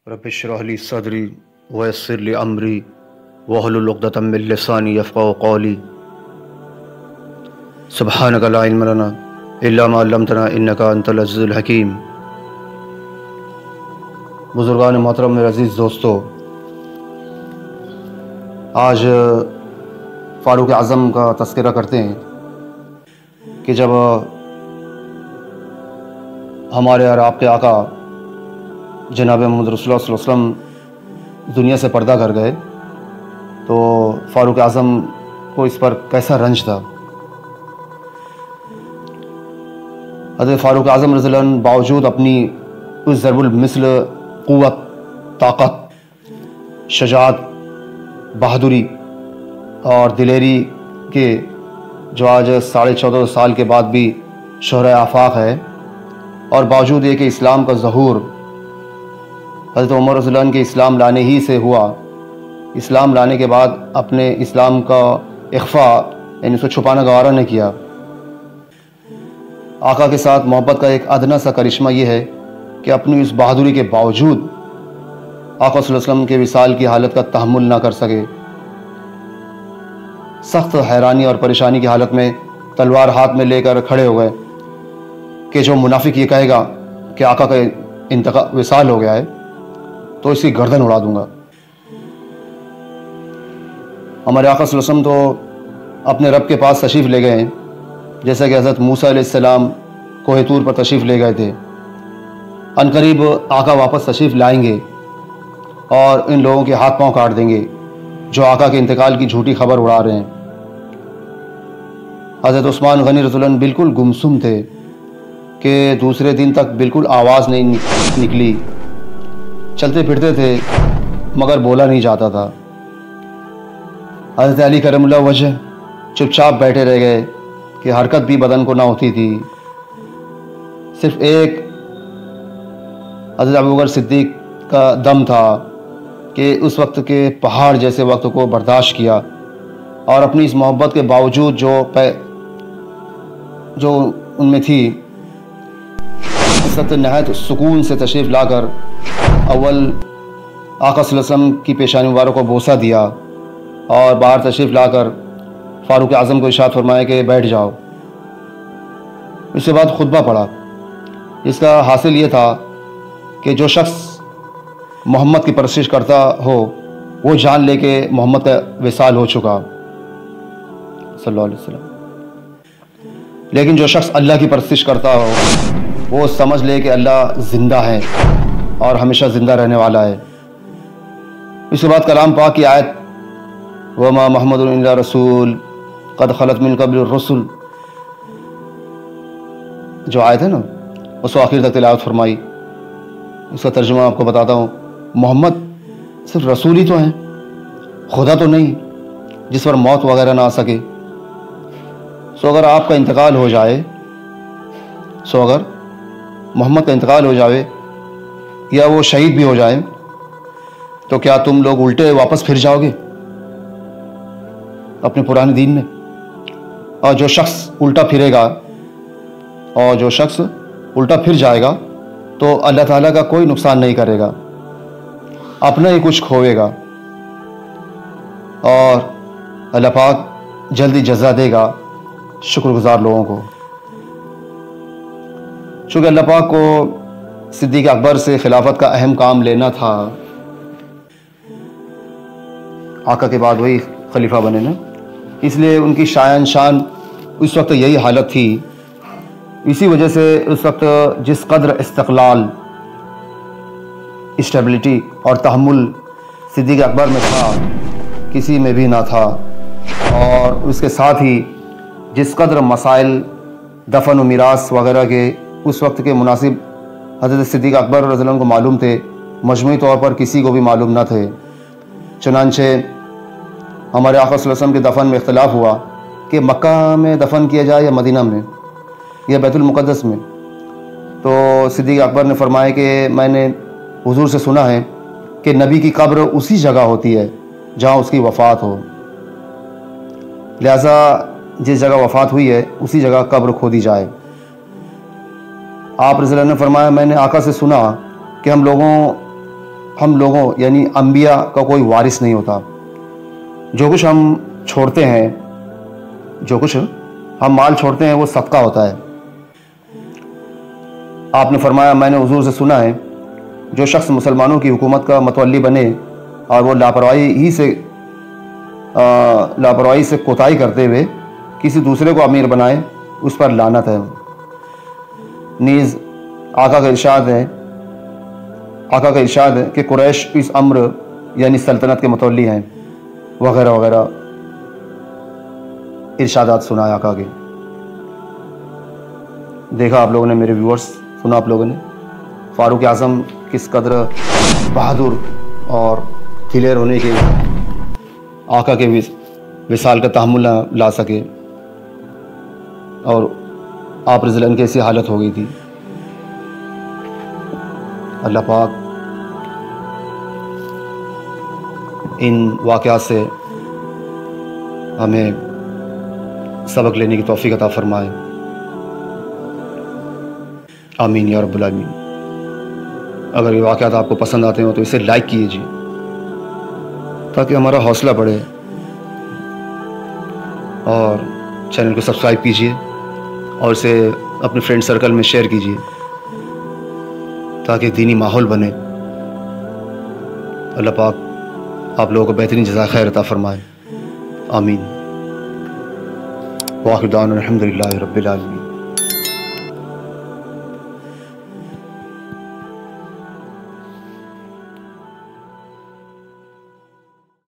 रब्बिश्रह ली सदरी वयस्सिर ली अमरी वहलुल उक़दतम मिन लिसानी यफ़क़हू क़ौली सुब्हानक ला इल्म लना इल्ला मा अल्लमतना इन्नका अंतल अज़ीज़ुल हकीम। बुज़ुर्गान मोहतरम, मेरे अज़ीज़ दोस्तों, आज फ़ारूक़ आज़म का तज़किरा करते हैं कि जब हमारे और आपके आका जनाब मोहम्मद रसूलुल्लाह सल्लल्लाहु अलैहि वसल्लम दुनिया से पर्दा कर गए तो फ़ारूक़ आज़म को इस पर कैसा रंज था। हज़रत फ़ारूक़ आज़म रज़ियल्लाहु अन्हु बावजूद अपनी उस ज़रबुल मिस्ल क़ुव्वत, ताक़त, शजाअत, बहादुरी और दिलेरी के जो आज 14.5 साल के बाद भी शोहरे आफाक है, और बावजूद ये कि इस्लाम का ज़हूर हज़रत उमर रज़ियल्लाहु अन्हु के इस्लाम लाने ही से हुआ, इस्लाम लाने के बाद अपने इस्लाम का इख्फ़ा यानी उसको छुपाना गवारा नहीं किया। आका के साथ मोहब्बत का एक अदना सा करिश्मा ये है कि अपनी इस बहादुरी के बावजूद आका सल्लल्लाहु अलैहि वसल्लम के विसाल की हालत का तहम्मुल ना कर सके। सख्त हैरानी और परेशानी की हालत में तलवार हाथ में लेकर खड़े हो गए कि जो मुनाफिक ये कहेगा कि आका का विसाल हो गया है तो इसकी गर्दन उड़ा दूंगा। हमारे आका सल्लल्लाहु अलैहि वसल्लम तो अपने रब के पास तशरीफ़ ले गए हैं, जैसा कि हज़रत मूसा अलैहिस्सलाम कोहे तूर पर तशरीफ़ ले गए थे। अनकरीब आका वापस तशरीफ़ लाएंगे और इन लोगों के हाथ पांव काट देंगे जो आका के इंतकाल की झूठी खबर उड़ा रहे हैं। हज़रत उस्मान गनी रज़ियल्लाहु अन्हु बिल्कुल गुमसुम थे कि दूसरे दिन तक बिल्कुल आवाज़ नहीं निकली, चलते फिरते थे मगर बोला नहीं जाता था। हज़रत अली करमुल्लाह वजह चुपचाप बैठे रह गए कि हरकत भी बदन को ना होती थी। सिर्फ एक हज़रत अबू बकर सिद्दीक़ का दम था कि उस वक्त के पहाड़ जैसे वक्त को बर्दाश्त किया और अपनी इस मोहब्बत के बावजूद जो उनमें थी इस वक्त नहायत सुकून से तशरीफ़ लाकर अव्वल आका सल्लल्लाहु अलैहि वसल्लम की पेशानी मुबारक को बोसा दिया और बाहर तशरीफ़ लाकर फ़ारूक़ आज़म को इरशाद फरमाया कि बैठ जाओ। इसके बाद खुतबा पढ़ा। इसका हासिल ये था कि जो शख्स मोहम्मद की परस्तिश करता हो वो जान ले कि मोहम्मद का विसाल हो चुका सल्लल्लाहु अलैहि वसल्लम, लेकिन जो शख्स अल्लाह की परस्तिश करता हो वो समझ ले कि अल्लाह ज़िंदा है और हमेशा ज़िंदा रहने वाला है। इसके बाद कलाम पाक की आयत वमा मुहम्मदुन इल्ला रसूल क़द खलत मिन क़ब्लिर रुसुल, जो आयत है ना उसको आखिर तक तिलावत फरमाई। उसका तर्जुमा आपको बताता हूँ। मोहम्मद सिर्फ रसूल ही तो हैं, खुदा तो नहीं जिस पर मौत वगैरह ना आ सके। सो अगर आपका इंतकाल हो जाए, अगर मोहम्मद का इंतकाल हो जाए या वो शहीद भी हो जाए तो क्या तुम लोग उल्टे वापस फिर जाओगे अपने पुराने दीन में? और जो शख्स उल्टा फिरेगा और जो शख्स उल्टा फिर जाएगा तो अल्लाह ताला का कोई नुकसान नहीं करेगा, अपना ही कुछ खोएगा और अल्लाह पाक जल्दी जज़ा देगा शुक्रगुजार लोगों को। चूँकि अल्लाह पाक को सिद्दीक़ अकबर से खिलाफत का अहम काम लेना था, आका के बाद वही खलीफा बने ना, इसलिए उनकी शान उस वक्त यही हालत थी। इसी वजह से उस वक्त जिस कदर इस्तक़लाल, स्टेबिलिटी और तहम्मुल सिद्दीक़ अकबर में था किसी में भी ना था, और उसके साथ ही जिस कदर मसाइल दफन व मिरास वगैरह के उस वक्त के मुनासिब हज़रत सिद्दीक़ अकबर रज़ियल्लाहु अन्हु को मालूम थे, मजमूई तौर पर किसी को भी मालूम न थे। चुनांचे हमारे आका सल्लल्लाहु अलैहि वसल्लम के दफन में इख्तिलाफ़ हुआ कि मक्का में दफन किया जाए या मदीना में या बैतुल मुक़द्दस में। तो सिद्दीक़ अकबर ने फरमाया कि मैंने हुज़ूर से सुना है कि नबी की कब्र उसी जगह होती है जहाँ उसकी वफ़ात हो, लिहाजा जिस जगह वफ़ात हुई है उसी जगह कब्र खोदी जाए। आप रज़ियल्लाहु अन्हु ने फरमाया मैंने आका से सुना कि हम लोगों हम लोगों यानी अंबिया का कोई वारिस नहीं होता। जो कुछ हम छोड़ते हैं, जो कुछ हम माल छोड़ते हैं, वो सदका होता है। आपने फरमाया, मैंने हुजूर से सुना है, जो शख्स मुसलमानों की हुकूमत का मतवल्ली बने और वो लापरवाही से कोताही करते हुए किसी दूसरे को अमीर बनाए, उस पर लानत है। नीज़ आका का इरशाद है कि कुरैश इस अम्र यानी सल्तनत के मतवल्ली हैं, वगैरह वगैरह इरशादात सुनाए आका के। देखा आप लोगों ने, मेरे व्यूअर्स, सुना आप लोगों ने फ़ारूक आज़म किस कदर बहादुर और दिलेर होने के आका के विसाल का तहम्मुल न ला सके और आप रज़ियल्लाहु की ऐसी हालत हो गई थी। अल्लाह पाक इन वाक़यात से हमें सबक लेने की तौफ़ीक़ अता फ़रमाए। आमीन या रब्बुल आमीन। अगर ये वाक़यात आपको पसंद आते हो तो इसे लाइक कीजिए ताकि हमारा हौसला बढ़े, और चैनल को सब्सक्राइब कीजिए और इसे अपने फ्रेंड सर्कल में शेयर कीजिए ताकि दीनी माहौल बने। अल्लाह पाक आप लोगों को बेहतरीन जज़ाए खैर अता फ़रमाए। आमीन। वाखिर दाअवाना अल्हम्दुलिल्लाहि रब्बिल आलमीन।